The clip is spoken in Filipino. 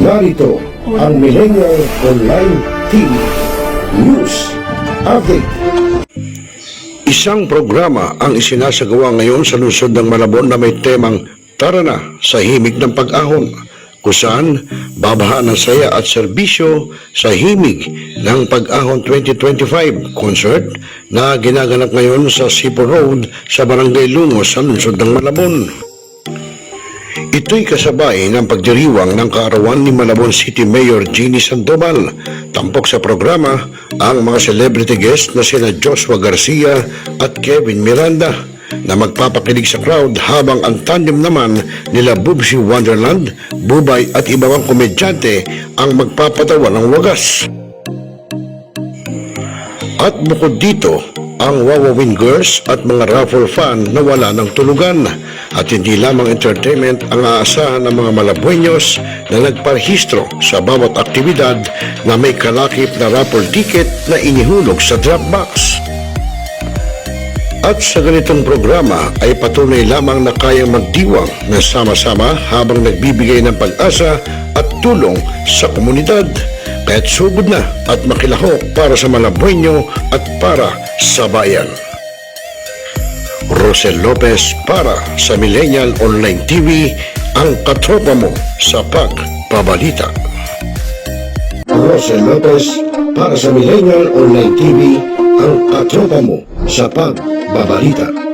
Narito ang Millennial Online TV News Update. Isang programa ang isinasagawa ngayon sa lungsod ng Malabon na may temang Tara na sa himig ng pag-ahon, kung saan babahaan ng saya at serbisyo sa himig ng pag-ahon 2025 concert na ginaganap ngayon sa Sipo Road sa Barangay Lungo sa lungsod ng Malabon. Ito'y kasabay ng pagdiriwang ng kaarawan ni Malabon City Mayor Jeannie Sandoval. Tampok sa programa ang mga celebrity guest na sina Joshua Garcia at Kevin Miranda na magpapakilig sa crowd, habang ang tandem naman nila Bubsy Wonderland, Bubay at iba pang komedyante ang magpapatawa ng wagas. At bukod dito, ang Wawawin Girls at mga raffle fan na wala ng tulugan. At hindi lamang entertainment ang aasahan ng mga Malabueños na nagparehistro sa bawat aktibidad na may kalakip na raffle ticket na inihulog sa drop box. At sa ganitong programa ay patuloy lamang na kayang magdiwang na sama-sama habang nagbibigay ng pag-asa at tulong sa komunidad. Kaya't sugod na at makilahok para sa Malabueño at para sa bayan. Rosel Lopez para sa Millennial Online TV, ang katropa mo sa pagbabalita. Rosel Lopez para sa Millennial Online TV, ang katropa mo sa pagbabalita.